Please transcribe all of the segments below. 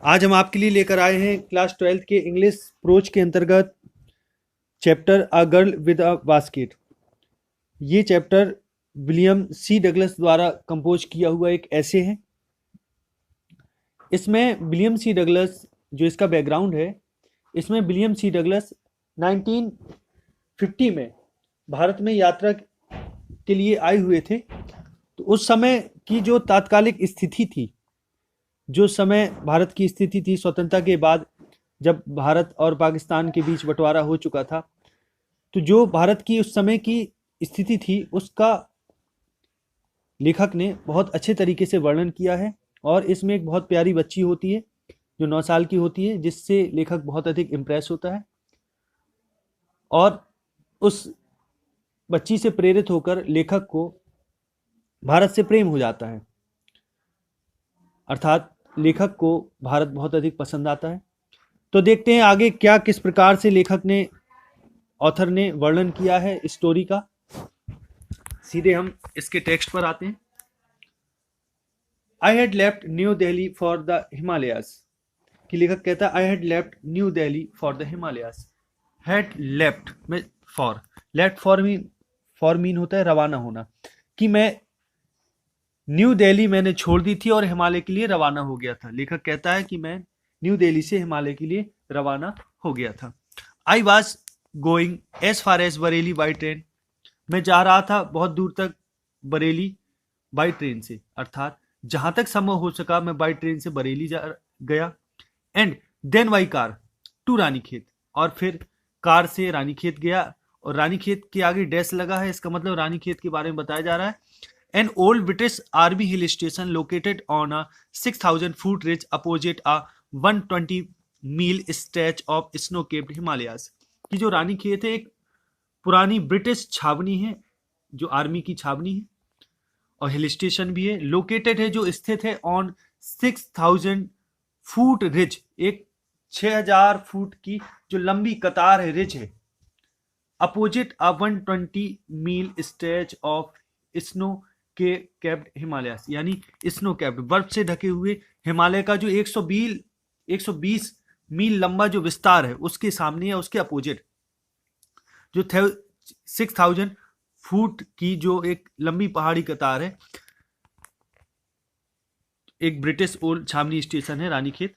आज हम आपके लिए लेकर आए हैं क्लास 12th के इंग्लिश प्रोच के अंतर्गत chapter a girl with a basket. ये चैप्टर विलियम सी डगलस द्वारा कंपोज किया हुआ एक ऐसे है। इसमें विलियम सी डगलस, जो इसका बैकग्राउंड है, इसमें विलियम सी डगलस 1950 में भारत में यात्रा के लिए आए हुए थे। तो उस समय की जो तात्कालिक स्थिति थी, जो समय भारत की स्थिति थी स्वतंत्रता के बाद, जब भारत और पाकिस्तान के बीच बंटवारा हो चुका था, तो जो भारत की उस समय की स्थिति थी उसका लेखक ने बहुत अच्छे तरीके से वर्णन किया है। और इसमें एक बहुत प्यारी बच्ची होती है जो 9 साल की होती है, जिससे लेखक बहुत अधिक इम्प्रेस होता है और उस बच्ची से प्रेरित होकर लेखक को भारत से प्रेम हो जाता है। अर्थात लेखक को भारत बहुत अधिक पसंद आता है। तो देखते हैं आगे क्या किस प्रकार से लेखक ने, ऑथर ने वर्णन किया है स्टोरी का। सीधे हम इसके टेक्स्ट पर आते हैं। I had left new Delhi for the Himalayas. कि लेखक कहता है I had left new Delhi for the Himalayas. Had left में फॉर, लेफ्ट फॉर मीन होता है रवाना होना, कि मैं न्यू दिल्ली मैंने छोड़ दी थी और हिमालय के लिए रवाना हो गया था। लेखक कहता है कि मैं न्यू दिल्ली से हिमालय के लिए रवाना हो गया था। I was going as far as Bareilly by train. मैं जा रहा था बहुत दूर तक बरेली बाई ट्रेन से, अर्थात जहां तक संभव हो सका मैं बाई ट्रेन से बरेली गया। And then by car to Ranikhet, और फिर कार से रानीखेत गया। और रानीखेत के आगे डैश लगा है, इसका मतलब रानीखेत के बारे में बताया जा रहा है। An old British Army hill station located on a 6,000-foot ridge opposite a 120-mile stretch of snow-capped Himalayas। कि जो रानीखेत है एक पुरानी ब्रिटिश छावनी है, जो आर्मी की छावनी है, और हिल स्टेशन भी है। लोकेटेड है, जो स्थित है, ऑन 6,000 फुट रिज, एक 6,000 फुट की जो लंबी कतार है, रिज है। अपोजिट अ 120 मील स्ट्रेच ऑफ स्नो के कैप्ड हिमालयास, यानी स्नो कैप्ड, बर्फ से ढके हुए हिमालय का जो 120 मील लंबा जो विस्तार है, उसके सामने या उसके अपोजिट जो 6,000 फुट की जो एक लंबी पहाड़ी कतार है, एक ब्रिटिश ओल्ड छावनी स्टेशन है रानीखेत।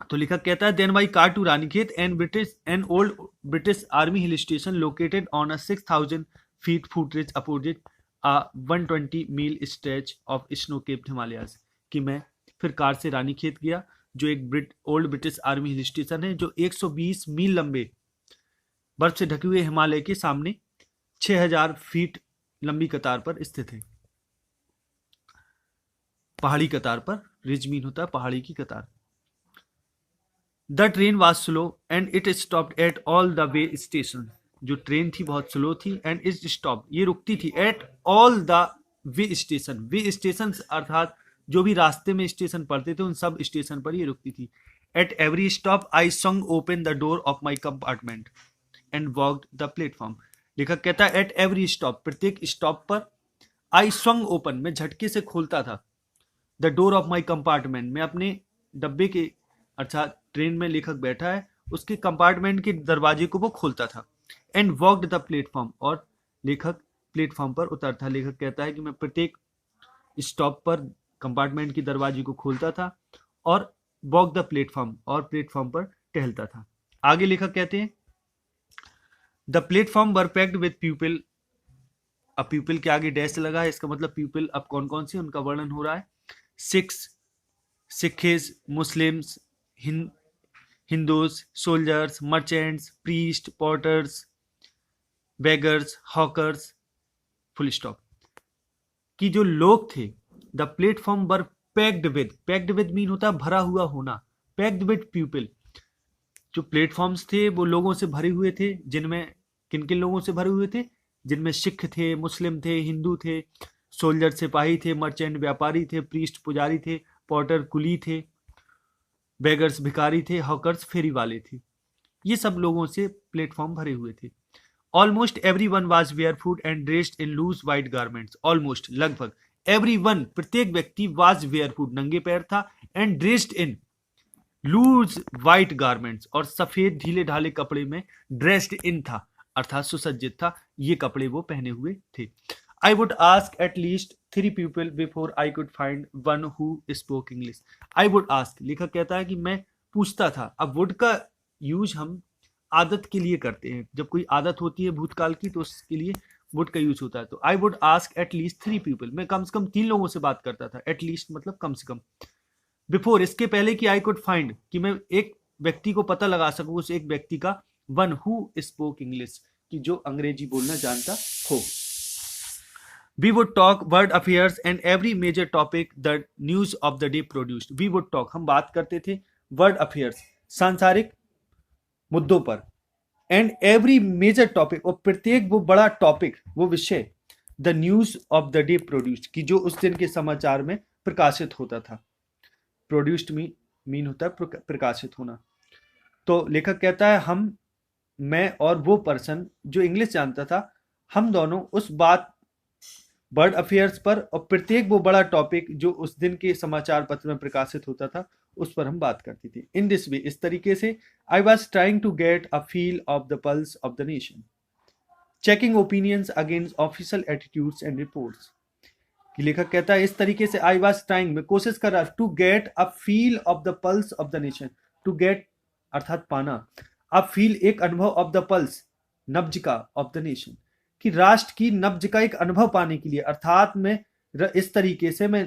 तो लेखक कहता है then by car to Ranikhet an old British army hill station located on a 6,000 feet foot ridge opposite a 120 मील stretch of snow capped Himalayas. कि मैं फिर कार से रानीखेत गया, जो एक old British army hill station है, जो 120 मील लंबे बर्फ से ढके हुए हिमालय के सामने 6,000 फीट लंबी कतार पर स्थित है। पहाड़ी कतार पर, रिज मीन होता है पहाड़ी की कतार। The train was slow and it stopped at all the way station. जो ट्रेन थी बहुत स्लो थी, एंड इट स्टॉप, ये रुकती थी, at all the way station. Way station अर्थात जो भी रास्ते में स्टेशन पड़ते थे उन सब स्टेशन पर ये रुकती थी। At every stop I song open the door of my compartment and walked the platform. लेखक कहता है एट एवरी स्टॉप, प्रत्येक स्टॉप पर, आई सॉन्ग ओपन, मैं झटके से खोलता था, the door of my compartment, मैं अपने डब्बे के, अर्थात ट्रेन में लेखक बैठा है उसके कंपार्टमेंट के दरवाजे को वो खोलता था। एंड वॉकड द प्लेटफॉर्म, और लेखक प्लेटफॉर्म पर उतरता। लेखक कहता है कि मैं प्रत्येक स्टॉप पर कंपार्टमेंट की दरवाजे को खोलता था और वॉक द प्लेटफॉर्म, और प्लेटफॉर्म पर टहलता था। आगे लेखक कहते हैं the platform were packed with people. अब पीपल के आगे डैश लगा है, इसका मतलब पीपल अब कौन कौन सी, उनका वर्णन हो रहा है। Six, Muslims, Hindus, soldiers, merchants, priest, porters, beggars, hawkers, full stop. कि जो लोग थे, the platform were packed with mean होता है भरा हुआ होना, पैक्ड विद पीपल। जो प्लेटफॉर्म्स थे वो लोगों से भरे हुए थे, जिनमें किन किन लोगों से भरे हुए थे, जिनमें सिख थे, मुस्लिम थे, हिंदू थे, सोल्जर सिपाही थे, मर्चेंट व्यापारी थे, प्रीस्ट पुजारी थे, पोर्टर कुली थे, बेगर्स भिखारी थे, हॉकर्स फेरी वाले थे। ये सब लोगों से प्लेटफॉर्म भरे हुए थे। Almost every one was barefoot and dressed in loose white garments. Almost, लगभग, एवरी वन, प्रत्येक व्यक्ति, वॉज वेयरफुट, नंगे पैर था, and dressed in loose white garments, और सफेद ढीले ढाले कपड़े में ड्रेस्ड इन था, अर्थात सुसज्जित था, ये कपड़े वो पहने हुए थे। I would ask at least 3 people before I could find one who spoke English. I would ask, लेखक कहता है कि मैं पूछता था। अब वुड का यूज हम आदत के लिए करते हैं, जब कोई आदत होती है भूतकाल की तो उसके लिए वुड का यूज होता है। तो I would ask at least 3 people, मैं कम से कम 3 लोगों से बात करता था। एट लीस्ट मतलब कम से कम। बिफोर इसके पहले कि आई कुड फाइंड, कि मैं एक व्यक्ति को पता लगा सकूं, उस एक व्यक्ति का, वन हु स्पोक इंग्लिश, कि जो अंग्रेजी बोलना जानता हो। We would talk world affairs and every major topic the news of the day produced. We would talk, हम बात करते थे वर्ल्ड अफेयर्स, सांसारिक मुद्दों पर, एंड एवरी मेजर टॉपिक, और प्रत्येक वो बड़ा टॉपिक, वो विषय, the news of the day produced, कि जो उस दिन के समाचार में प्रकाशित होता था। प्रोड्यूस्ड मीन होता है प्रकाशित होना। तो लेखक कहता है मैं और वो पर्सन जो इंग्लिश जानता था, हम दोनों उस बात वर्ल्ड अफेयर्स पर और प्रत्येक वो बड़ा टॉपिक जो उस दिन के समाचार पत्र में प्रकाशित होता था, उस पर हम बात करती थी। इन दिस वे, इस तरीके से, I was trying to get a feel of the pulse of the nation, checking opinions against official attitudes and reports. लेखक कहता है इस तरीके से, आई वॉज ट्राइंग, मैं कोशिश कर रहा, to get a feel of the pulse of the nation, to get अर्थात पाना, अ फील एक अनुभव, ऑफ द पल्स नब्ज का, ऑफ द नेशन, कि राष्ट्र की नब्ज का एक अनुभव पाने के लिए, अर्थात मैं इस तरीके से मैं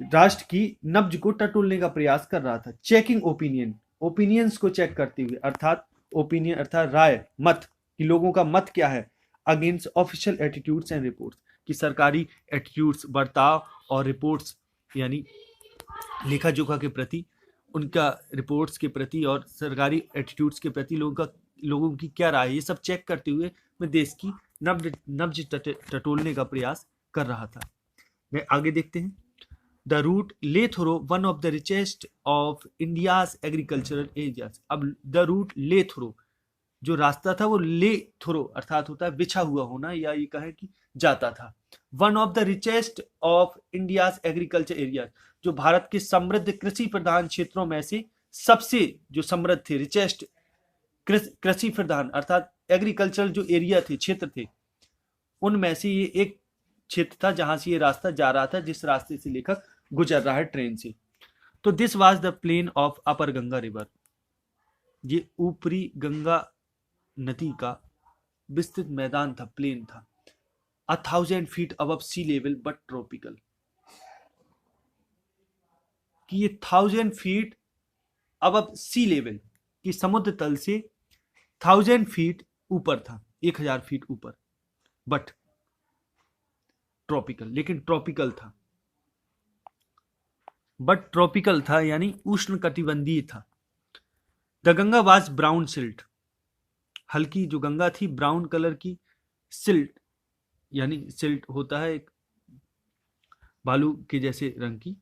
राष्ट्र की नब्ज को टटोलने का प्रयास कर रहा था। चेकिंग ओपिनियंस को चेक करते हुए, अर्थात ओपिनियन अर्थात राय, मत, कि लोगों का मत क्या है, against official attitudes and reports, कि सरकारी एटीट्यूड्स, बर्ताव और रिपोर्ट्स, यानी लेखा जोखा के प्रति, उनका रिपोर्ट्स के प्रति और सरकारी एटीट्यूड्स के प्रति लोगों की क्या राय है, ये सब चेक करते हुए मैं देश की नब्ज टटोलने का प्रयास कर रहा था। मैं आगे देखते हैं। The route lay through, one of the richest of India's agricultural areas. अब द रूट ले थ्रो, जो रास्ता था वो ले थ्रो अर्थात होता है बिछा हुआ होना, या ये कहे कि जाता था। One of the richest of India's agriculture areas, जो भारत के समृद्ध कृषि प्रधान क्षेत्रों में से सबसे जो समृद्ध थे, रिचेस्ट कृषि प्रधान अर्थात एग्रीकल्चर जो एरिया थे, क्षेत्र थे, उनमें से ये एक क्षेत्र था जहां से ये रास्ता जा रहा था, जिस रास्ते से लेखक गुजर रहा है ट्रेन से। तो this was the plain of upper Ganga river, ये ऊपरी गंगा नदी का विस्तृत मैदान था, प्लेन था। 1000 feet above sea level but tropical, कि ये 1000 फीट अबव सी लेवल, कि समुद्र तल से 1000 फीट ऊपर था, 1000 फीट ऊपर, बट ट्रॉपिकल, लेकिन ट्रॉपिकल था, बट ट्रॉपिकल था यानी उष्ण कटिबंधीय था। The Ganga was brown silt, हल्की जो गंगा थी ब्राउन कलर की, सिल्ट यानी सिल्ट होता है एक बालू के जैसे रंग की,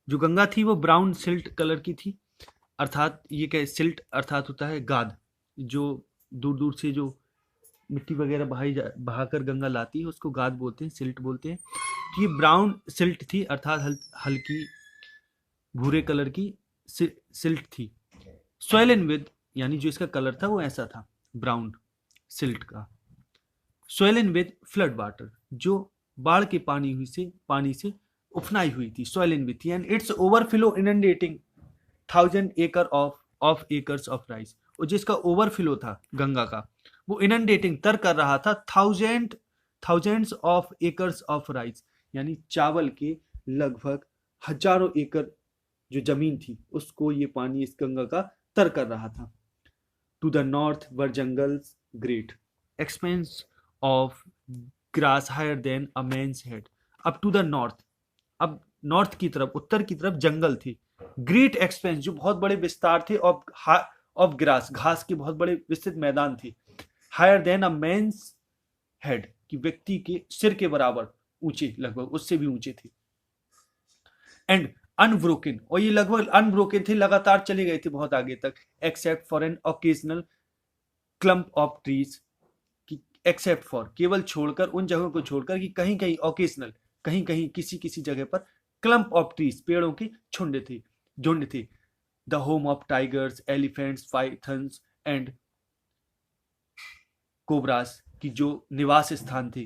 जो गंगा थी वो ब्राउन सिल्ट कलर की थी, अर्थात ये क्या, सिल्ट अर्थात होता है गाद, जो दूर दूर से जो मिट्टी वगैरह बहाकर गंगा लाती है उसको गाद बोलते हैं, सिल्ट बोलते हैं। तो ये ब्राउन सिल्ट थी अर्थात हल्की भूरे कलर की सिल्ट थी। सॉइल एंड विद, यानी जो इसका कलर था वो ऐसा था ब्राउन सिल्ट का। Soil and with flood water, जो बाढ़ के पानी से उफनाई हुई थी, soil and with, and its overflow inundating 1000 एकड़ ऑफ एकर्स ऑफ राइस, और जिसका ओवरफ्लो था गंगा का, वो इनंडेटिंग तर कर रहा था thousands of acres of rice, यानी चावल के लगभग हजारों एकड़ जो जमीन थी उसको ये पानी इस गंगा का तर कर रहा था। To the north were jungles great, expanse of grass higher than a man's head. अब टू द नॉर्थ, अब नॉर्थ की तरफ, उत्तर की तरफ जंगल थी, ग्रेट एक्सपेंस जो बहुत बड़े विस्तार थे, ऑफ ग्रास, घास के बहुत बड़े विस्तृत मैदान थे, higher than a man's head, कि व्यक्ति के सिर के बराबर ऊंचे, लगभग उससे भी ऊंचे थे, एंड अनब्रोकन, और ये लगभग अनब्रोकन थे, लगातार चले गए थे बहुत आगे तक, except for an occasional clump of trees, except for केवल छोड़कर, उन जगहों को छोड़कर कि कहीं कहीं ओकेजनल, कहीं कहीं किसी किसी जगह पर क्लम्प ऑफ ट्रीज, पेड़ों के झुंड थे। The home of tigers, elephants, pythons and cobras, की जो निवास स्थान थे,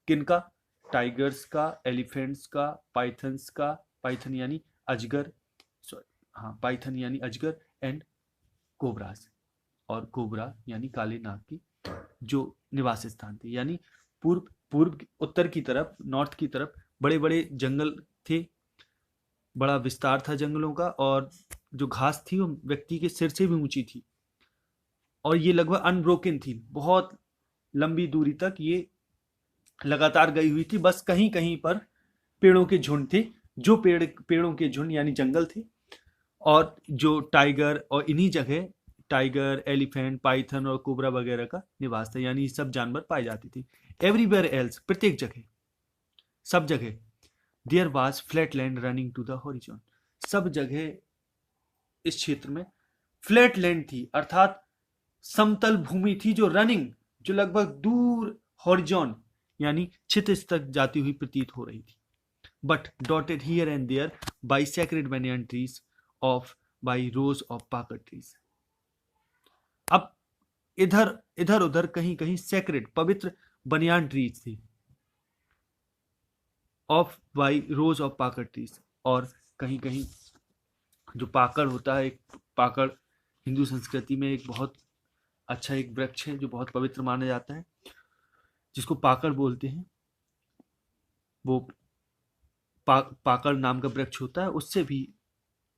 किनका? टाइगर्स का, एलिफेंट्स का, पाइथन्स का, पाइथन यानी अजगर, हाँ पाइथन यानी अजगर, एंड कोबरास, और कोबरा यानी काले नाग की जो निवास स्थान थे। यानी पूर्व पूर्व उत्तर की तरफ, नॉर्थ की तरफ बड़े बड़े जंगल थे, बड़ा विस्तार था जंगलों का, और जो घास थी वो व्यक्ति के सिर से भी ऊंची थी, और ये लगभग अनब्रोकन थी, बहुत लंबी दूरी तक ये लगातार गई हुई थी। बस कहीं कहीं पर पेड़ों के झुंड थे, जो पेड़ों के झुंड यानी जंगल थे, और जो टाइगर, और इन्हीं जगह टाइगर, एलिफेंट, पाइथन और कोबरा वगैरह का निवास था, यानी ये सब जानवर पाए जाते थे। एवरीवेयर एल्स, प्रत्येक जगह, सब जगह, there was flat land running to the horizon, सब जगह इस क्षेत्र में फ्लैट लैंड थी, अर्थात समतल भूमि थी, जो रनिंग, जो लगभग दूर, हॉरिजॉन यानी क्षितिज तक जाती हुई प्रतीत हो रही थी। But dotted here and there by sacred banyan trees of by rows of pakar trees. अब इधर इधर उधर कहीं कहीं सैक्रेड, पवित्र बनियान ट्रीज थी, of by rows of pakar trees, और कहीं कहीं जो पाकड़ होता है, एक पाकड़ हिंदू संस्कृति में एक बहुत अच्छा एक वृक्ष है जो बहुत पवित्र माना जाता है, जिसको पाकड़ बोलते हैं। वो पाकड़ नाम का वृक्ष होता है, उससे भी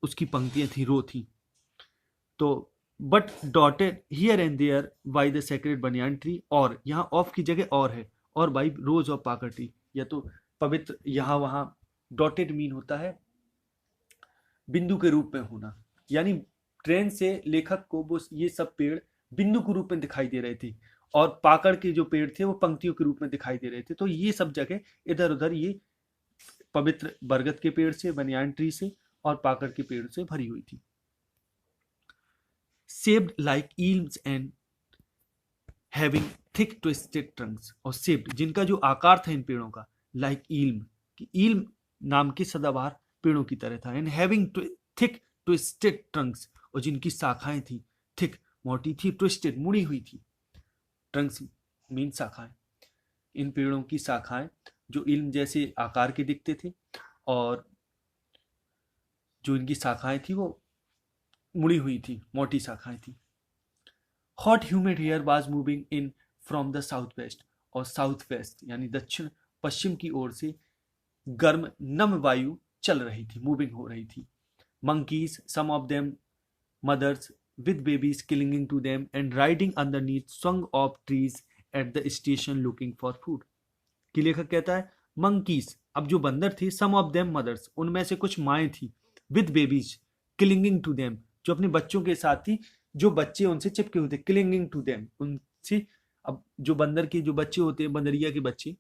उसकी पंक्तियां थी, रो थी। तो but dotted here and there by the sacred banyan tree, और यहाँ ऑफ की जगह और है, और by rows of pakad tree, या तो पवित्र यहाँ वहाँ। डॉटेड मीन होता है बिंदु के रूप में होना, यानी ट्रेन से लेखक को वो ये सब पेड़ बिंदु के रूप में दिखाई दे रहे थे, और पाकड़ के जो पेड़ थे वो पंक्तियों के रूप में दिखाई दे रहे थे। तो ये सब जगह इधर उधर ये पवित्र बरगद के पेड़ से, बनियान ट्री से और पाकड़ के पेड़ से भरी हुई थी। shaped like eels and having thick twisted trunks, और shaped जिनका जो आकार था इन पेड़ों का, like ilm, कि ilm नाम के सदाबहार पेड़ों की तरह था, and having thick twisted trunks, और जिनकी शाखाएं थी thick, मोटी थी, twisted, मुड़ी हुई थी, trunks मीन शाखाएं, इन पेड़ों की शाखाएं जो इल्म जैसे आकार के दिखते थे, और जो इनकी शाखाएं थी वो मुड़ी हुई थी, मोटी शाखाएं थी। Hot humid air was moving in from the south west, और साउथ वेस्ट यानी दक्षिण पश्चिम की ओर से गर्म नम वायु चल रही थी, मूविंग हो रही थी। Monkeys, some of them mothers with babies clinging to them and riding underneath swung of trees at the station looking for food, कि लेखक कहता है monkeys, अब जो बंदर थे, some of them mothers, उनमें से कुछ माएँ थी, with babies clinging to them, जो अपने बच्चों के साथ थी, जो बच्चे उनसे चिपके हुए थे, clinging to them, उनसे। अब जो बंदर के जो बच्चे होते हैं, बंदरिया के बच्चे,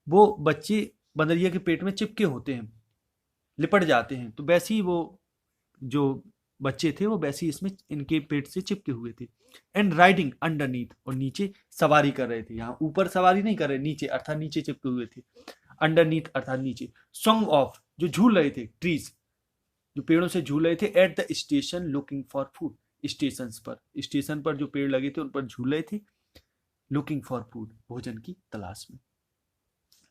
वो बच्चे बंदरिया के पेट में चिपके होते हैं, लिपट जाते हैं, तो वैसे ही वो जो बच्चे थे वो वैसे ही इसमें इनके पेट से चिपके हुए थे। एंड राइडिंग अंडरनीथ, और नीचे सवारी कर रहे थे, यहाँ ऊपर सवारी नहीं कर रहे, नीचे अर्थात नीचे चिपके हुए थे, अंडरनीथ अर्थात नीचे। सॉन्ग ऑफ, जो झूल रहे थे, ट्रीज जो पेड़ों से झूल रहे थे, at the station looking for food, station पर जो पेड़ लगे थे उन पर झूल रहे थे, लुकिंग फॉर फूड, भोजन की तलाश में।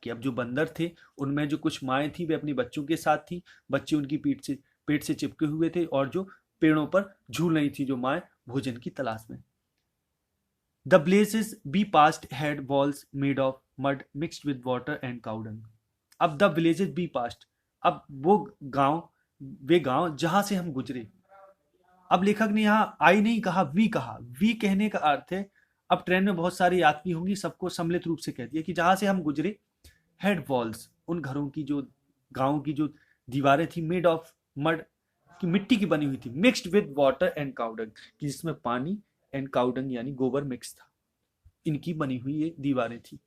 कि अब जो बंदर थे उनमें जो कुछ माएँ थी वे अपने बच्चों के साथ थी, बच्चे उनकी पेट से चिपके हुए थे, और जो पेड़ों पर झूल रही थी जो माएँ, भोजन की तलाश में। The places we passed had walls made of mud mixed with water and cow dung. अब द विलेजेस बी पास्ट, अब वे गांव जहां से हम गुजरे। अब लेखक ने यहाँ आई नहीं कहा, वी कहने का अर्थ है अब ट्रेन में बहुत सारे यात्री होंगी, सबको सम्मिलित रूप से कह दिया कि जहां से हम गुजरे, हेड वॉल्स, उन घरों की जो गांव की जो दीवारें थी, मेड ऑफ मड, की मिट्टी की बनी हुई थी, mixed with water and cow dung, कि जिसमें पानी एंड काउडंग यानी गोबर मिक्स था, इनकी बनी हुई ये दीवारें थी।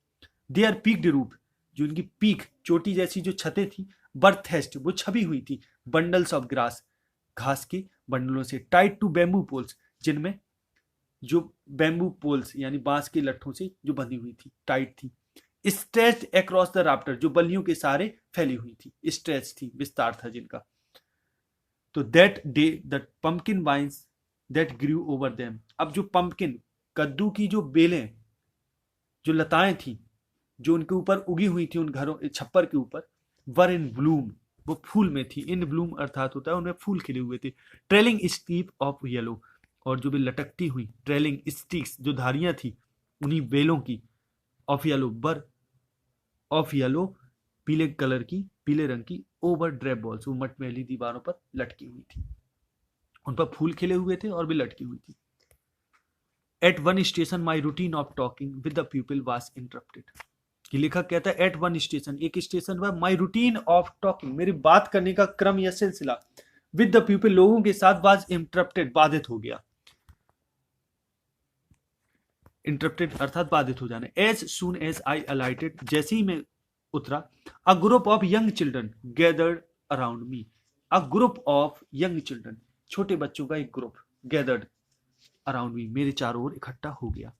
देयर पीक्ड रूफ, जो इनकी पीक, चोटी जैसी जो छतें थी, बर्थेस्ट, वो छबी हुई थी, बंडल्स ऑफ ग्रास, घास के बंडलों से, टाइड टू बैम्बू पोल्स, जिनमें जो बैम्बू पोल्स यानी बांस के लट्ठों से जो बंधी हुई थी, टाइट थी। स्ट्रेच्ड अक्रॉस द राफ्टर, जो बल्लियों के सहारे फैली हुई थी, स्ट्रेच थी, विस्तार था जिनका। तो that day the pumpkin vines that grew over them, अब जो पंपकिन, कद्दू की जो बेलें, जो लताएं थी, जो उनके ऊपर उगी हुई थी, उन घरों छप्पर के ऊपर, वर इन ब्लूम, वो फूल में थी। इन ब्लूम अर्थात होता है उनमें फूल खिले हुए थे। ट्रेलिंग स्टीप ऑफ येलो, और जो भी लटकती हुई ट्रेलिंग स्टिक्स, जो धारियां थी उन्हीं बेलों की, ऑफ येलो, बर ऑफ येलो, पीले कलर की, पीले रंग की, ओवर ड्रेप बॉल्स, वो मटमैली दीवारों पर लटकी हुई थी। उन पर फूल खिले हुए थे और भी लटकी हुई थी। At one station my routine of talking with the people was interrupted, कि लेखक कहता है एट वन स्टेशन, एक स्टेशन पर, माई रूटीन ऑफ टॉकिंग, मेरी बात करने का क्रम या सिलसिला, विद द पीपल, लोगों के साथ, वाज इंटरप्टेड, बाधित हो गया। इंटरप्टेड अर्थात बाधित हो जाना। एज सुन एज आई अलाइटेड, जैसे ही मैं उतरा, a group of young children gathered around me, a group of young children, छोटे बच्चों का एक ग्रुप, गैदर्ड अराउंड मी, मेरे चारों ओर इकट्ठा हो गया।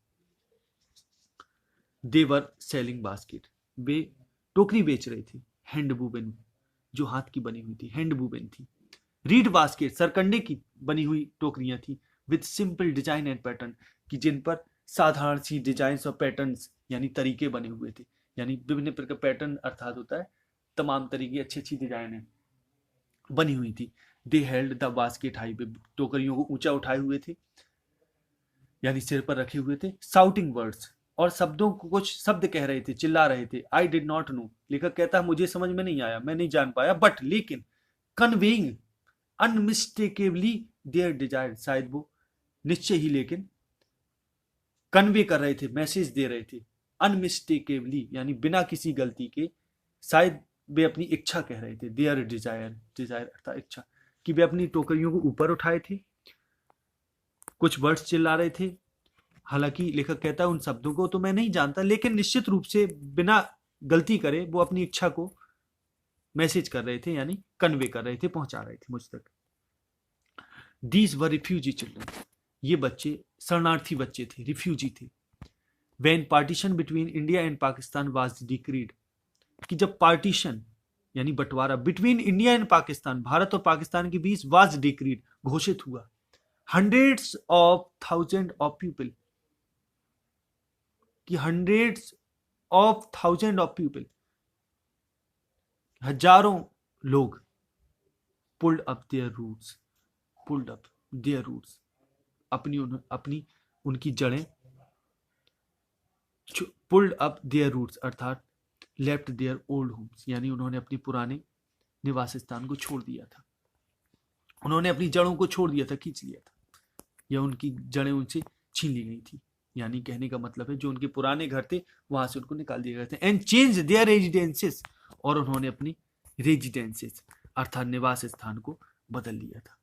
देवर सेलिंग बास्केट, वे टोकरी बेच रहे थे। हैंड वुवन, जो हाथ की बनी हुई थी, हैंड वुवन थी। रीड बास्केट, सरकंडे की बनी हुई टोकरियां थी। With simple design and pattern, कि जिन पर साधारण सी डिजाइन और पैटर्न्स यानी तरीके बने हुए थे, यानी विभिन्न प्रकार पैटर्न अर्थात होता है तमाम तरीके, अच्छी अच्छी डिजाइनें बनी हुई थी। दे हेल्ड द बास्केट हाई, टोकरियों को ऊंचा उठाए हुए थे, यानी सिर पर रखे हुए थे। साउटिंग वर्ड्स, और शब्दों को, कुछ शब्द कह रहे थे, चिल्ला रहे थे। आई डिड नॉट नो, लेखक कहता है मुझे समझ में नहीं आया, मैं नहीं जान पाया, बट लेकिन, कन्वेइंग अनमिस्टेकेबली देयर डिजायर, शायद वो निश्चय ही लेकिन कन्वे कर रहे थे, मैसेज दे रहे थे। अनमिस्टेकेबली यानी बिना किसी गलती के, शायद वे अपनी इच्छा कह रहे थे। देयर डिजायर, डिजायर अर्थात इच्छा, कि वे अपनी टोकरियों को ऊपर उठाए थे, कुछ वर्ड्स चिल्ला रहे थे। हालांकि लेखक कहता है उन शब्दों को तो मैं नहीं जानता, लेकिन निश्चित रूप से बिना गलती करे वो अपनी इच्छा को मैसेज कर रहे थे, यानी कन्वे कर रहे थे, पहुंचा रहे थे मुझ तक। दीज वर रिफ्यूजी चिल्ड्रन, ये बच्चे शरणार्थी बच्चे थे, रिफ्यूजी थे। When partition between India and Pakistan was decreed, कि जब पार्टीशन यानी बंटवारा, between India and Pakistan, Bharat और पाकिस्तान के बीच, वाज डिक्रीड, घोषित हुआ। Hundreds of thousand of people, कि hundreds of thousand of people, हजारों लोग, pulled up their roots, pulled up their roots, अपनी उनकी जड़ें, पुल्ड अप देयर रूट्स अर्थात लेफ्ट देयर ओल्ड होम्स, यानी उन्होंने अपने पुराने निवास स्थान को छोड़ दिया था, उन्होंने अपनी जड़ों को छोड़ दिया था, खींच लिया था, या उनकी जड़ें उनसे छीन ली गई थी। यानी कहने का मतलब है जो उनके पुराने घर थे वहां से उनको निकाल दिए गए थे। एंड चेंज देयर रेजिडेंसेस, और उन्होंने अपनी रेजिडेंसेस अर्थात निवास स्थान को बदल लिया था।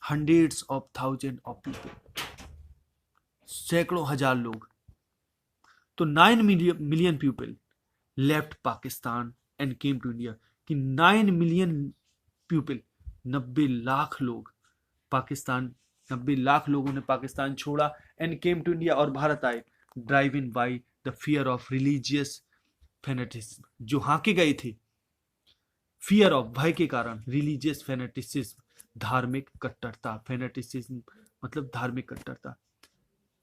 Hundreds of thousand of people, सैकड़ों हजार लोग। तो 9 million people left Pakistan and came to India, कि 9 मिलियन पीपल, 90 लाख लोग पाकिस्तान, 90 लाख लोगों ने पाकिस्तान छोड़ा, एंड केम टू इंडिया, और भारत आए। Drive in by the fear of religious fanaticism, जो हाके गए थे फियर ऑफ, भय के कारण, रिलीजियस फेनेटिसिज्म, धार्मिक कट्टरता। फेनेटिसिज्म मतलब धार्मिक कट्टरता,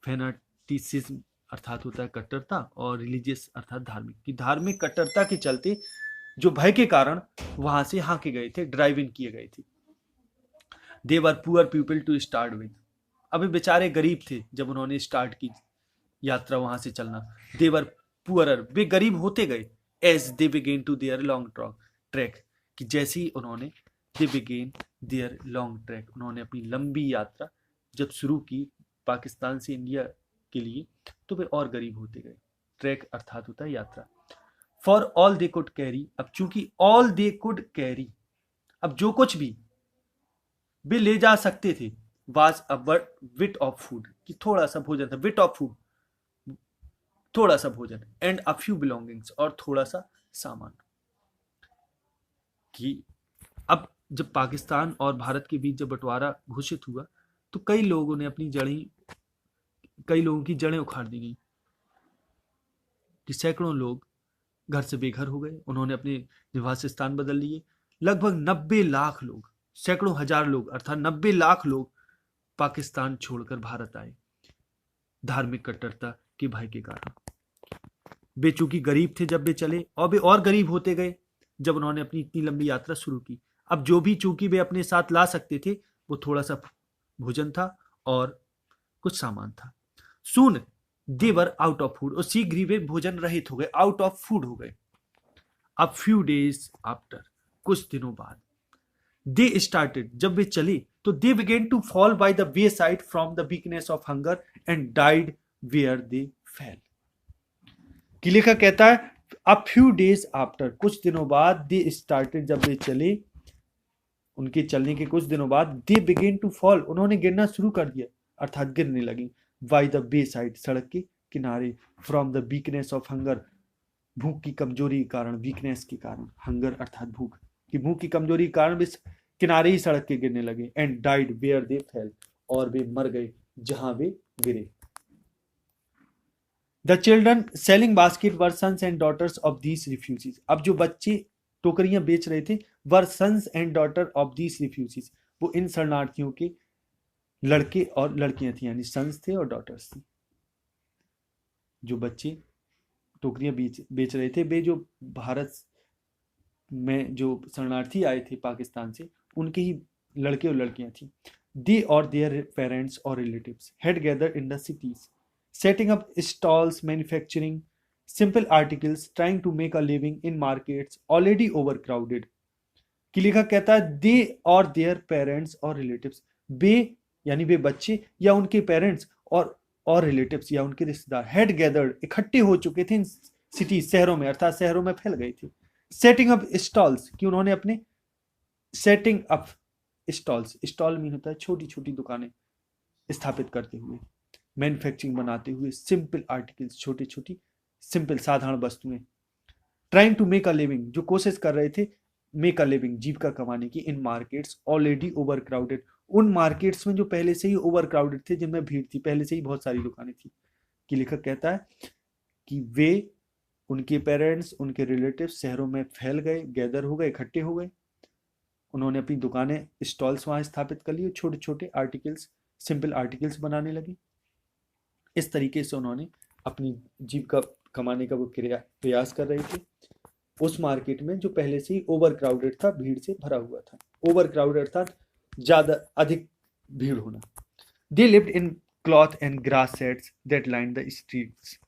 फेनेटिसिज्म अर्थात होता है कट्टरता, और रिलीजियस अर्थात धार्मिक, की धार्मिक कट्टरता के चलते जो भय के कारण वहां से हाके गए थे, ड्राइव इन किए गए थे। They were poor people to start with, अभी बेचारे गरीब थे जब उन्होंने स्टार्ट की यात्रा वहां से चलना। दे वर पुअरर, वे गरीब होते गए। As they began to their long trek, कि जैसे ही उन्होंने, they began their long trek, उन्होंने अपनी लंबी यात्रा जब शुरू की पाकिस्तान से इंडिया के लिए, तो वे और गरीब होते गए। ट्रैक अर्थात होता है यात्रा। For all they could carry, अब चूंकि ऑल दे कुड कैरी, अब जो कुछ भी वे ले जा सकते थे, was a bit of food, कि थोड़ा सा भोजन था, विट ऑफ फूड, थोड़ा सा भोजन, एंड अ फ्यू बिलोंगिंग्स, और थोड़ा सा सामान। कि अब जब पाकिस्तान और भारत के बीच जब बंटवारा घोषित हुआ, तो कई लोगों ने अपनी जड़ें, कई लोगों की जड़ें उखाड़ दी गई, कि सैकड़ों लोग घर से बेघर हो गए, उन्होंने अपने निवास स्थान बदल लिए। लगभग 90 लाख लोग, सैकड़ों हजार लोग अर्थात 90 लाख लोग पाकिस्तान छोड़कर भारत आए धार्मिक कट्टरता के भय के कारण। वे चूंकि गरीब थे जब वे चले, और वे और गरीब होते गए जब उन्होंने अपनी इतनी लंबी यात्रा शुरू की। अब जो भी चूंकि वे अपने साथ ला सकते थे वो थोड़ा सा भोजन था और कुछ सामान था। सून देवर आउट ऑफ फूड, और शीघ्र ही वे भोजन रहित हो गए, आउट ऑफ फूड हो गए। अब फ्यू डेज आफ्टर, कुछ दिनों बाद, दे स्टार्टेड, जब वे चले तो they began to fall by the wayside from the weakness of hunger and died where they fell. कि लेखक कहता है अब फ्यू डेज आफ्टर, कुछ दिनों बाद, दे स्टार्टेड, जब वे चले, उनके चलने के कुछ दिनों बाद, दे बिगेन टू फॉल, उन्होंने गिरना शुरू कर दिया अर्थात गिरने लगी, बाय द वे साइड, सड़क के किनारे, from the weakness of hunger, भूख की कमजोरी के कारण, वीकनेस के कारण, हंगर अर्थात भूख, कि भूख की कमजोरी के कारण भी किनारे ही सड़क के गिरने लगे। And died where they fell, और वे मर गए जहां वे गिरे। The children selling basket were sons and daughters of these refugees, अब जो बच्चे टोकरियां बेच रहे थे were sons and daughter of these refugees, वो इन शरणार्थियों के लड़के और लड़कियां थी, यानी सन्स थे और डॉटर्स थी। जो बच्चे टोकरियां बेच रहे थे वे जो भारत में जो शरणार्थी आए थे पाकिस्तान से, उनके ही लड़के और लड़कियां थी। दे और देयर पेरेंट्स और relatives had gathered in the cities, setting up stalls, manufacturing simple articles, trying to make a living in markets already overcrowded। कि लेखक कहता है दे और देयर पेरेंट्स और रिलेटिव्स, वे यानी वे बच्चे या उनके पेरेंट्स और रिलेटिव्स या उनके रिश्तेदार, हैड गैदर्ड, इकट्ठे हो चुके थे इन सिटी, शहरों में, अर्थात शहरों में फैल गए थे। सेटिंग अप स्टॉल्स, कि उन्होंने अपने setting up stalls, stall mean होता है छोटी छोटी दुकानें स्थापित करते हुए, मैन्युफैक्चरिंग बनाते हुए, सिंपल आर्टिकल्स, छोटी छोटी सिंपल साधारण वस्तुएं, trying to make a living, जो कोशिश कर रहे थे मेक अ लिविंग, जीविका कमाने की, in markets already over crowded, उन मार्केट्स में जो पहले से ही ओवर क्राउडेड थे, जिनमें भीड़ थी, पहले से ही बहुत सारी दुकानें थी। कि लेखक कहता है कि वे, उनके पेरेंट्स, उनके रिलेटिव शहरों में फैल गए, गैदर हो गए, इकट्ठे हो गए, उन्होंने अपनी दुकानें, स्टॉल्स वहां स्थापित कर लिए, छोटे छोटे आर्टिकल्स, सिंपल आर्टिकल्स बनाने लगे। इस तरीके से उन्होंने अपनी जीविका कमाने का वो प्रयास कर रहे थे उस मार्केट में जो पहले से ही ओवर क्राउडेड था, भीड़ से भरा हुआ था। ओवर क्राउडेड अर्थात ज्यादा, अधिक भीड़ होना। They lived in cloth and grass sets that line the streets,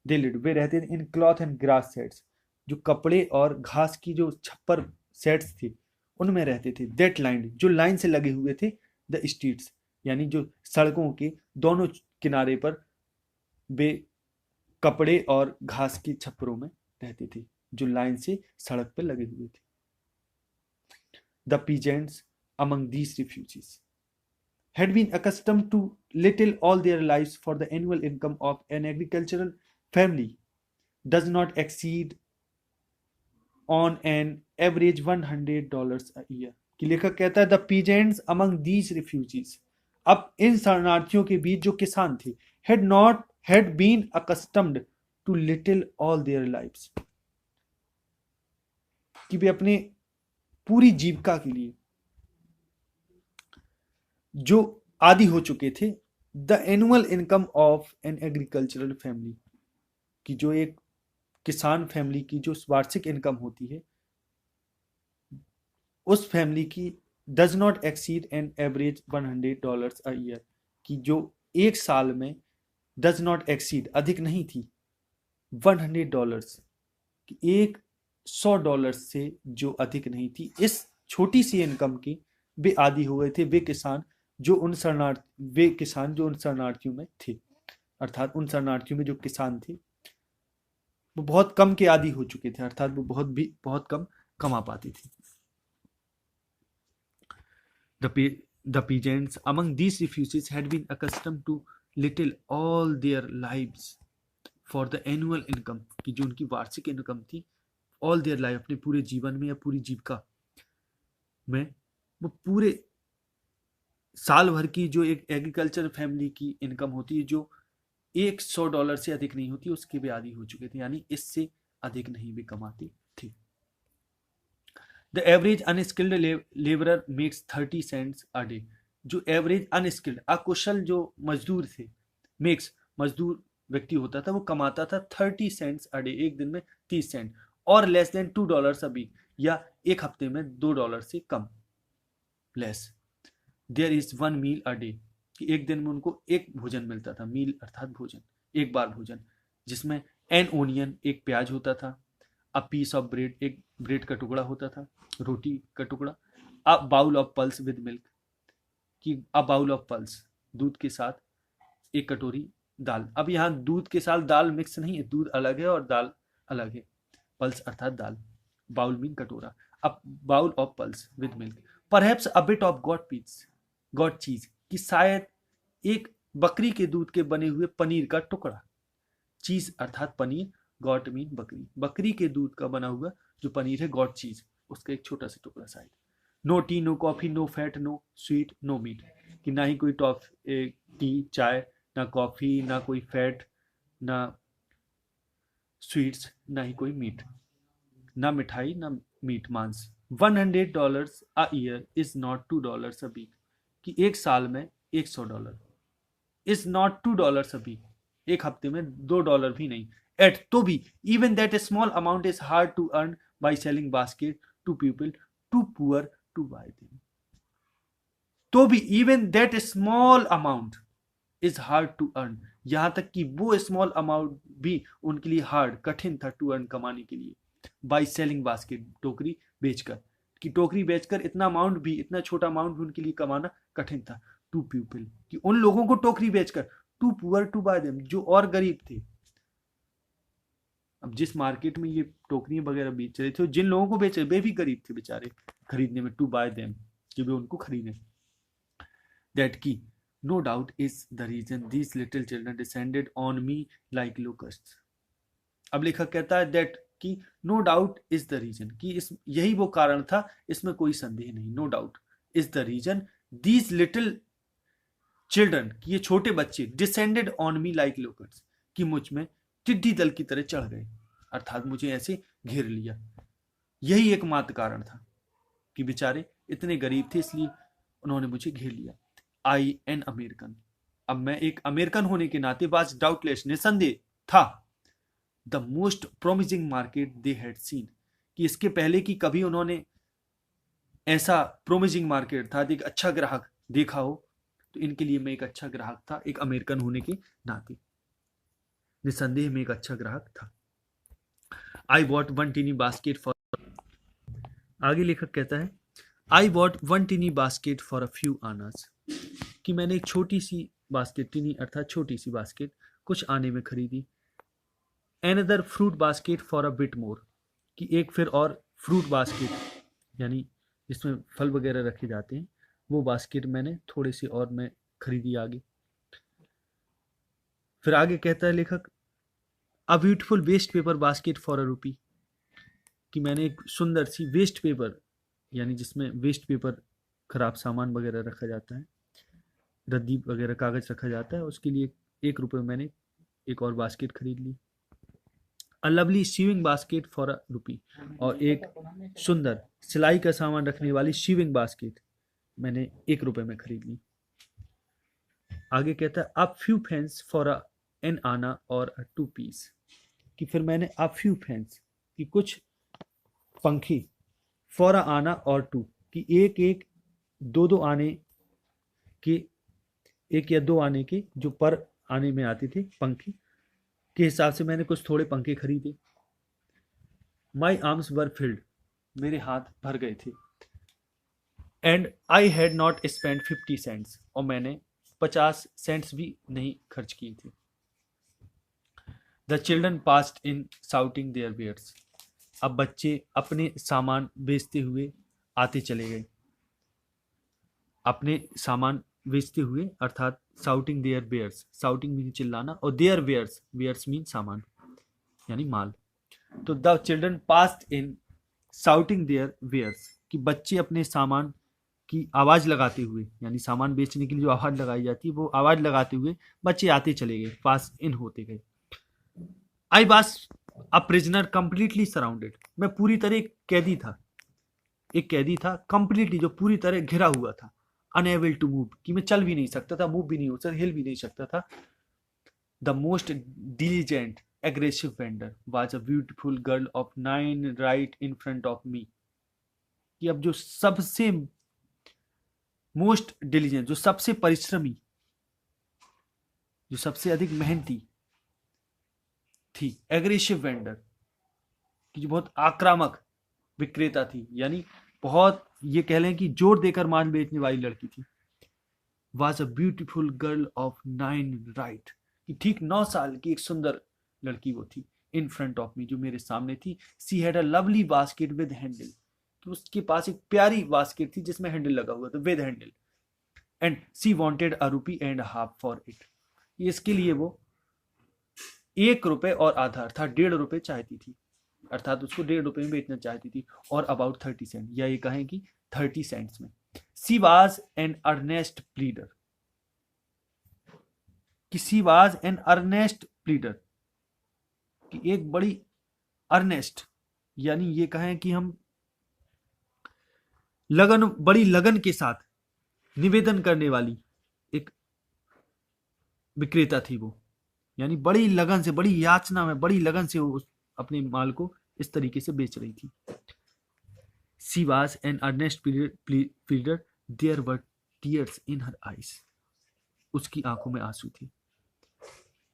they lived, वे रहते थे in cloth and grass sets, जो कपड़े और घास की जो छप्पर सेट्स थे उनमें रहते थे, दैट लाइन, जो लाइन से लगे हुए थे, द स्ट्रीट्स, यानी जो सड़कों के दोनों किनारे पर वे कपड़े और घास की छप्परों में रहते थे, जो लाइन से सड़क पर लगे हुए थे। The peasants among these refugees had been accustomed to little all their lives, for the annual income of an agricultural family does not exceed on an average $100 a year। कि लेखक कहता है the peasants among these refugees, अब इन शरणार्थियों के बीच जो किसान थे, had been accustomed to little all their lives, कि वे अपने पूरी जीविका के लिए जो आदि हो चुके थे, the annual income of an agricultural family, की जो एक किसान फैमिली की जो वार्षिक इनकम होती है, उस फैमिली की does not exceed an average $100 a year, की जो एक साल में डज नॉट एक्सीड, अधिक नहीं थी, $100, कि $100 से जो अधिक नहीं थी, इस छोटी सी इनकम के वे आदि हो गए थे, वे किसान जो उन शरणार्थियों में थे, अर्थात उन शरणार्थियों में जो किसान थे वो बहुत कम के आदि हो चुके थे, अर्थात वो बहुत कम कमा पाते थे। The peasants among these refugees had been accustomed to little all their lives for the annual income, कि जो उनकी वार्षिक इनकम थी, all their life, अपने पूरे जीवन में या पूरी जीविका में, वो पूरे साल भर की जो एक एग्रीकल्चर फैमिली की इनकम होती है, जो $100 से अधिक नहीं होती, उसके भी आदी हो चुके थे, यानी इससे अधिक नहीं भी कमाते थे। The average unskilled labourer makes 30 cents a day. जो एवरेज अनस्किल्ड अकुशल जो मजदूर थे, मेक्स मजदूर व्यक्ति होता था, वो कमाता था 30 सेंट्स अ डे, एक दिन में 30 सेंट, और लेस देन $2 अ वीक, या एक हफ्ते में $2 से कम, less. There is one meal a day, कि एक दिन में उनको एक भोजन मिलता था, मील अर्थात भोजन, एक बार भोजन, जिसमें एन ओनियन एक प्याज होता था, अ पीस ऑफ ब्रेड एक ब्रेड का टुकड़ा होता था, रोटी का टुकड़ा, a bowl of pulse with milk, कि अ बाउल ऑफ पल्स दूध के साथ एक कटोरी दाल। अब यहाँ दूध के साथ दाल मिक्स नहीं है, दूध अलग है और दाल अलग है, पल्स अर्थात दाल, बाउल मीन कटोरा, a bowl of pulse with milk, perhaps a bit of goat cheese, कि शायद एक बकरी के दूध के बने हुए पनीर का टुकड़ा, चीज अर्थात पनीर, गॉट मीन बकरी, बकरी के दूध का बना हुआ जो पनीर है, गॉट चीज, उसका एक छोटा सा टुकड़ा शायद। No tea, no coffee, no fat, no sweet, no meat, कि ना ही कोई टी चाय, ना कॉफी, ना कोई फैट, ना स्वीट्स, ना ही कोई मीट, ना मिठाई, ना मीट, मांस। $100 a year is not $2 a week, कि एक साल में $100 इज नॉट $2 अ वीक, एक हफ्ते में $2 भी नहीं, एट तो भी, even that small amount is hard to earn by selling basket to people too poor to buy them. तो भी even that small amount is hard to earn, यहां तक कि वो स्मॉल अमाउंट भी उनके लिए हार्ड, कठिन था टू अर्न, कमाने के लिए, बाई सेलिंग बास्केट टोकरी बेचकर, कि टोकरी बेचकर इतना अमाउंट भी, इतना छोटा अमाउंट भी उनके लिए कमाना कठिन था, टू पीपल, कि उन लोगों को टोकरी बेचकर, too poor to buy them, जो और गरीब थे। अब जिस मार्केट में ये टोकरियां वगैरह बेच रहे थे, जिन लोगों को बेच रहे वे भी गरीब थे बेचारे, खरीदने में, टू बाय देम, कि वे उनको खरीदें। दैट की no doubt is the reason these little children descended on me like locusts. अब लेखक कहता है दैट कि no doubt is the reason, कि इस यही वो कारण था, इसमें कोई संदेह नहीं, no doubt is the reason these little children, कि ये छोटे बच्चे, descended on me like locusts, कि मुझ में टिड्डी दल की तरह चढ़ गए, अर्थात मुझे ऐसे घेर लिया, यही एकमात्र कारण था, कि बेचारे इतने गरीब थे इसलिए उन्होंने मुझे घेर लिया। आई एन अमेरिकन, अब मैं एक अमेरिकन होने के नाते वाज डाउटलेस, निसंदेह था, the most promising market they had seen, कि इसके पहले कि कभी उन्होंने ऐसा प्रोमिसिंग मार्केट था, एक अच्छा ग्राहक देखा हो, तो इनके लिए मैं एक अच्छा ग्राहक था, एक अमेरिकन होने के नाते निसंदेह में एक अच्छा ग्राहक था। I bought one tiny basket for, आगे लेखक कहता है I bought one tiny basket for a few annas, कि मैंने एक छोटी सी बास्केट, टीनी अर्थात छोटी सी बास्केट, कुछ आने में खरीदी। Another fruit basket for a bit more, कि एक फिर और फ्रूट बास्केट, यानी जिसमें फल वगैरह रखे जाते हैं, वो बास्केट मैंने थोड़े से और मैं खरीदी आगे। फिर आगे कहता है लेखक a beautiful waste paper basket for a rupee, कि मैंने एक सुंदर सी वेस्ट पेपर, यानी जिसमें वेस्ट पेपर, खराब सामान वगैरह रखा जाता है, रद्दी वगैरह कागज रखा जाता है, उसके लिए 1 रुपये मैंने एक और बास्केट खरीद ली। A lovely sewing basket for a rupee, और एक सुंदर सिलाई का सामान रखने वाली सीविंग बास्केट मैंने 1 रुपये में खरीद ली। आगे कहता है a few fans for a an anna और अ 2 पीस, कि फिर मैंने अ फ्यू फैंस, कि कुछ पंखी, फॉर अ आना और 2, कि एक एक दो दो आने के, एक या दो आने के जो पर आने में आते थे पंखे के हिसाब से मैंने कुछ थोड़े पंखे खरीदे। माई आर्म्स वर फिल्ड, मेरे हाथ भर गए थे। And I had not spend 50 cents, और मैंने 50 सेंट्स भी नहीं खर्च किए थे। The children passed in shouting their wares, अब बच्चे अपने सामान बेचते हुए आते चले गए, अपने सामान बेचते हुए, अर्थात shouting their wares, shouting mean चिल्लाना, और देयर वेयर्स, वेयर्स मीन सामान, यानी माल। तो the children passed in shouting their wares, कि बच्चे अपने सामान कि आवाज लगाते हुए, यानी सामान बेचने के लिए जो आवाज लगाई जाती है वो आवाज लगाते हुए बच्चे आते चले गए, पास इन होते गए। I was a prisoner completely surrounded, मैं पूरी तरह एक कैदी था कंप्लीटली, जो पूरी तरह घिरा हुआ था। अनएबल टू मूव, कि मैं चल भी नहीं सकता था, मूव भी नहीं हो सकता, हिल भी नहीं सकता था। The most diligent aggressive vendor was a beautiful girl of 9 right in front of me, कि अब जो सबसे मोस्ट डिलीजेंट, जो सबसे परिश्रमी, जो सबसे अधिक मेहनती थी, एग्रेसिव वेंडर, कि जो बहुत आक्रामक विक्रेता थी, यानी बहुत, ये कह लें कि जोर देकर माल बेचने वाली लड़की थी। Was a beautiful girl of 9 right, कि ठीक 9 साल की एक सुंदर लड़की वो थी। इन फ्रंट ऑफ मी, जो मेरे सामने थी। She had a lovely basket with handle, तो उसके पास एक प्यारी बास्केट थी जिसमें हैंडल लगा हुआ था, with handle. And she wanted a rupee and half for it, इसके लिए वो 1 रुपए और आधा अर्थात 1.5 रुपए चाहती थी, अर्थात उसको 1.5 रुपए में बेचना चाहती थी, और अबाउट 30 सेंट, या ये कहें कि 30 सेंट्स में। She was an earnest pleader, कि she was an earnest pleader, कि एक बड़ी अर्नेस्ट, यानी ये कहें कि हम लगन, बड़ी लगन के साथ निवेदन करने वाली एक विक्रेता थी वो, यानी बड़ी लगन से, बड़ी याचना में, बड़ी लगन से वो अपने माल को इस तरीके से बेच रही थी। She was an earnest pleader, there were tears in her eyes, उसकी आंखों में आंसू थे।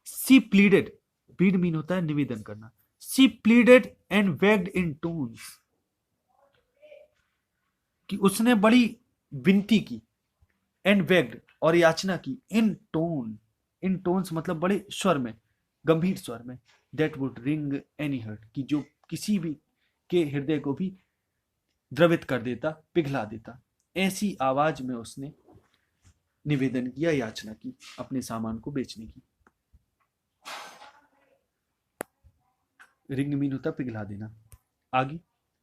सी प्लीडेड, प्लीड मीन होता है निवेदन करना। सी प्लीडेड एंड वेग्ड इन टोन्स, कि उसने बड़ी विनती की, एंड वेग्ड और याचना की, इन टोन, इन टोन्स मतलब बड़े स्वर में, गंभीर स्वर में। That would wring any heart, कि जो किसी भी के हृदय को भी द्रवित कर देता, पिघला देता। ऐसी आवाज में उसने निवेदन किया, याचना की अपने सामान को बेचने की। रिंग मीन होता पिघला देना। आगे,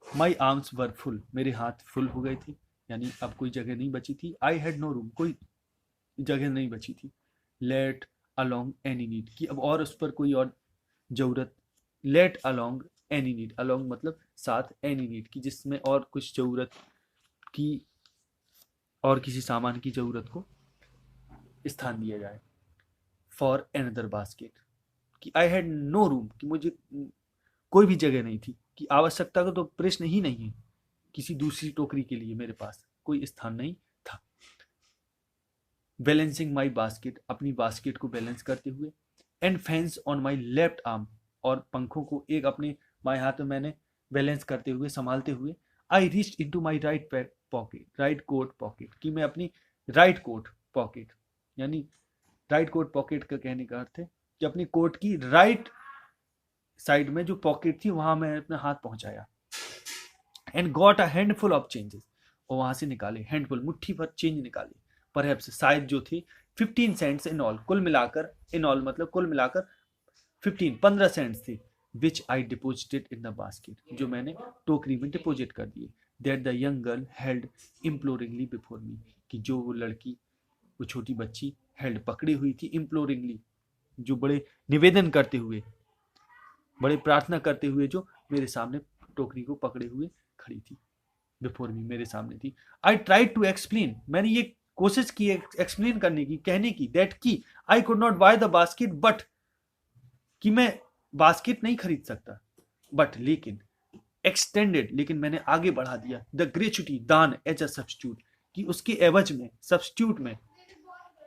माई आर्म्स वर फुल, मेरे हाथ फुल हो गए थे, यानी अब कोई जगह नहीं बची थी। आई हैड नो रूम, कोई जगह नहीं बची थी। लेट अलोंग एनी नीड, कि अब और उस पर कोई और जरूरत। Let along any need, along मतलब साथ, एनी नीड की जिसमें और कुछ जरूरत की, और किसी सामान की जरूरत को स्थान दिया जाए। फॉर एनदर बास्केट, कि आई हैड नो रूम, कि मुझे कोई भी जगह नहीं थी, कि आवश्यकता का तो प्रश्न ही नहीं है, किसी दूसरी टोकरी के लिए मेरे पास कोई स्थान नहीं था। बैलेंसिंग माई बास्केट, अपनी बास्केट को बैलेंस करते हुए। And fans on my left arm, और पंखों को एक अपने बाएं हाथ में मैंने बैलेंस करते हुए, संभालते हुए। I reached into my right pocket, right coat pocket, कि मैं अपनी राइट कोट पॉकेट, यानी राइट कोट पॉकेट का कहने का अर्थ है कि अपनी कोट की राइट साइड में जो पॉकेट थी वहां मैं अपना हाथ पहुंचाया। And got a handful of changes, और वहां से निकाले हैंडफुल, मुट्ठी भर चेंज निकाले, परहैप्स शायद जो थे 15 सेंट्स इन ऑल, कुल मिलाकर, इन ऑल मतलब कुल मिलाकर 15 सेंट्स थे। Which I deposited in the basket, जो मैंने टोकरी में डिपोजिट कर दिए। That the young girl held imploringly before me, कि जो वो लड़की, वो छोटी बच्ची हेल्ड पकड़ी हुई थी, इम्प्लोरिंगली जो बड़े निवेदन करते हुए, बड़े प्रार्थना करते हुए जो मेरे सामने टोकरी को पकड़े हुए खड़ी थी, बिफोर मी, मेरे सामने थी। आई ट्राइड टू एक्सप्लेन, मैंने ये कोशिश की एक्सप्लेन करने की, कहने की, दैट की I could not by the basket, but, कि मैं बास्केट नहीं खरीद सकता, बट लेकिन, एक्सटेंडेड, लेकिन मैंने आगे बढ़ा दिया, द ग्रेचुटी, दान, एज अ सब्स्टिट्यूट, कि उसके एवज में, सब्स्टिट्यूट में,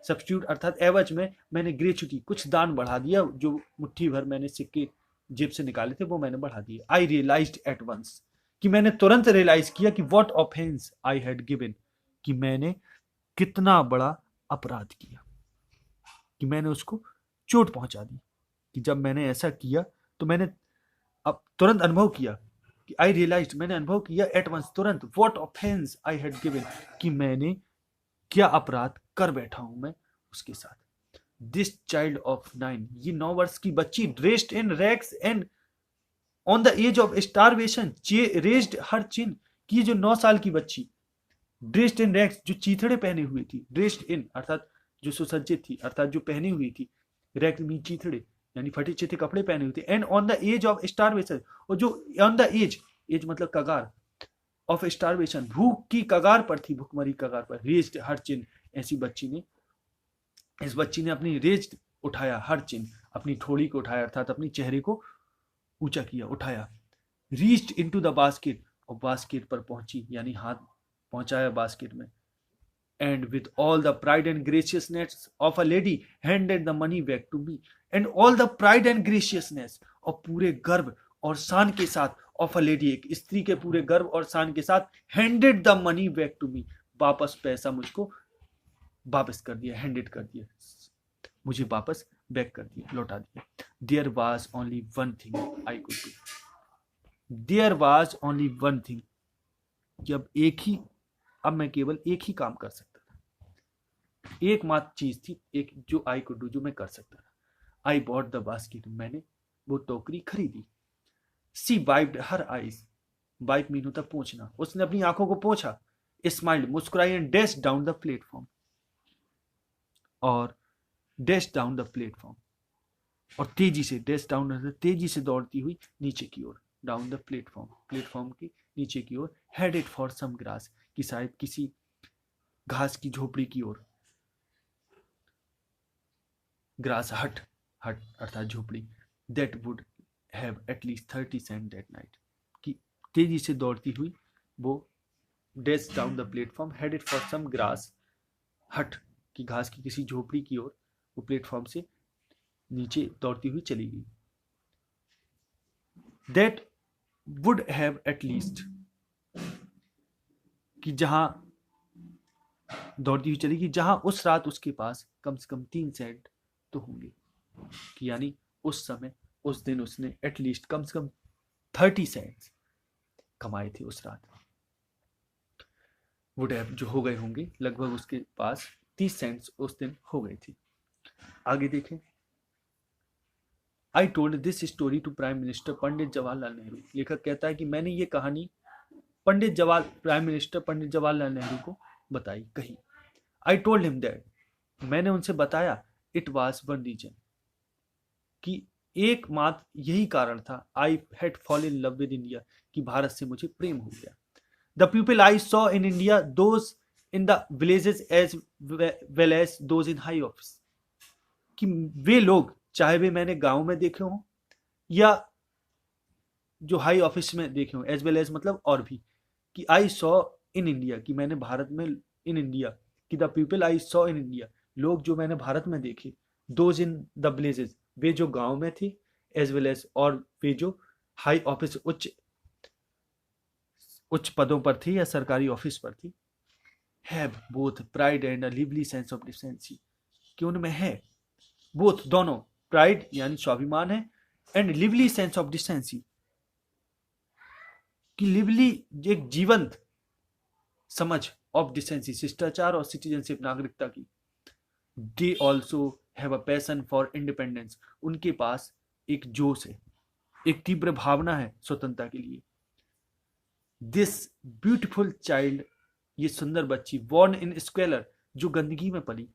सब्स्टिट्यूट अर्थात एवज में मैंने ग्रेचुटी, कुछ दान बढ़ा दिया, जो मुट्ठी भर मैंने सिक्के जेब से निकाले थे वो मैंने बढ़ा दिए। आई रियलाइज्ड एट वंस, कि मैंने तुरंत रियलाइज किया कि what offence I had given, कि मैंने कितना बड़ा अपराध किया, कि मैंने उसको चोट पहुंचा दी, कि जब मैंने ऐसा किया तो मैंने अब तुरंत अनुभव किया, कि आई रियलाइज्ड, मैंने अनुभव किया, एट वंस, तुरंत, what offence I had given, कि मैंने क्या अपराध कर बैठा हूं मैं उसके साथ। दिस चाइल्ड ऑफ 9, ये 9 वर्ष की बच्ची, dressed in rags and on the edge of starvation, raised her chin, की जो 9 साल की बच्ची ड्रेस्ड इन रैग्स, जो चीथड़े पहने हुई थी, ड्रेस्ड इन अर्थात जो सुसज्जित थी, अर्थात जो पहनी हुई थी, रैग्स मीन चीथड़े यानी फटे चिथे कपड़े पहने हुए थे, and on the edge of starvation, और जो ऑन द एज, एज मतलब कगार, ऑफ स्टारवेशन, भूख की कगार पर थी, भूखमरी कगार पर, रेज्ड हर चिन, ऐसी बच्ची ने, इस बच्ची ने अपनी रेज्ड उठाया, हर चिन अपनी ठोड़ी को उठाया, अर्थात अपनी चेहरे को ऊंचा किया, उठाया, रीच्ड इनटू द बास्केट, और बास्केट पर पहुंची यानी हाथ पहुंचाया बास्केट में, and with all the pride and graciousness of a lady handed the money back to me, and all the pride and graciousness, और पूरे गर्व और शान के साथ, of a lady, एक स्त्री के पूरे गर्व और शान के साथ, handed the money back to me, वापस पैसा मुझको वापस कर दिया, handed कर दिया, मुझे वापस बैक कर दिया, लौटा दिया। There was only one thing I could do, there was only one thing, कि अब मैं केवल एक ही काम कर सकता था, एकमात्र चीज थी, एक जो आई कुड डू, जो मैं कर सकता था। आई बॉट द बास्केट, मैंने वो टोकरी खरीदी। She wiped her eyes, wipe mean होता पोंछना, उसने अपनी आंखों को पोंछा। स्माइल्ड, मुस्कुराई, and dash down the platform, और डैश डाउन द प्लेटफॉर्म, और तेजी से, डैश डाउन तेजी से दौड़ती हुई नीचे की ओर, डाउन द प्लेटफॉर्म, प्लेटफॉर्म के नीचे की ओर, हेडेड फॉर सम ग्रास, कि शायद किसी घास की झोपड़ी की ओर, ग्रास हट, हट अर्थात झोपड़ी, that would have at least 30 cent that night, कि तेजी से दौड़ती हुई वो dash down the platform, headed for some grass hut, कि घास की किसी झोपड़ी की ओर वो प्लेटफॉर्म से नीचे दौड़ती हुई चली गई। दैट वुड हैव एटलीस्ट, कि जहां दौड़ती हुई चली गई, जहां उस रात उसके पास कम से कम 3 सेंट तो होंगे, कि यानी उस समय, उस दिन उसने एटलीस्ट कम से कम 30 सेंट्स कमाए थे उस रात। वुड हैव जो हो गए होंगे, लगभग उसके पास 30 सेंट्स उस दिन हो गए थे। आगे देखें। I told this story to prime minister Pandit Jawaharlal Nehru, लेखक कहता है कि मैंने ये कहानी प्राइम मिनिस्टर पंडित जवाहरलाल नेहरू को बताई, कही। आई टोल्ड हिम दैट, मैंने उनसे बताया, इट वाज वन रीजन, कि एकमात्र यही कारण था, I had fall in love with India, कि भारत से मुझे प्रेम हो गया। The people I saw in India, those in the villages as well as those in high office, कि वे लोग, चाहे वे मैंने गांव में देखे हों या जो हाई ऑफिस में देखे हों, एज वेल एज मतलब और भी, कि आई सॉ इन इंडिया, कि मैंने भारत में, इन इंडिया, कि the people I saw in India, लोग जो मैंने भारत में देखे, दोज इन द विलेजेस, वे जो गांव में थे, एज वेल एज और वे जो हाई ऑफिस, उच्च पदों पर थी या सरकारी ऑफिस पर थी, have both pride and a lively sense of decency, कि उनमें है बोथ दोनों, प्राइड यानी स्वाभिमान है, and lively sense of decency, कि लिवली एक जीवंत समझ ऑफ डिसेंसी, शिष्टाचार और सिटीजनशिप, नागरिकता की। They also have a passion for independence, उनके पास एक जोश है, एक तीव्र भावना है स्वतंत्रता के लिए। दिस ब्यूटिफुल चाइल्ड, ये सुंदर बच्ची, बॉर्न इन स्क्वेलर, जो गंदगी में पली,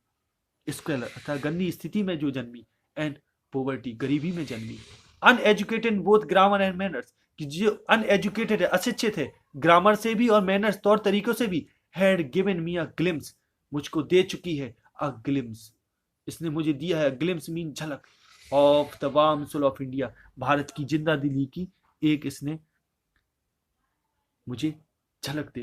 स्क्वेलर अर्थात गंदी स्थिति में जो जन्मी, एंड पोवर्टी, गरीबी में जन्मी, uneducated both grammar and manners, कि जो अनएजुकेटेड है, अशिक्षित है, ग्रामर से भी और मैनर्स तौर तरीकों से भी, had given me a glimpse, मुझको दे चुकी है, अ ग्लिम्स, इसने मुझे दिया है, ग्लिम्स मीन झलक, of the warm soul of India, भारत की जिंदा दिली की एक इसने मुझे झलक दे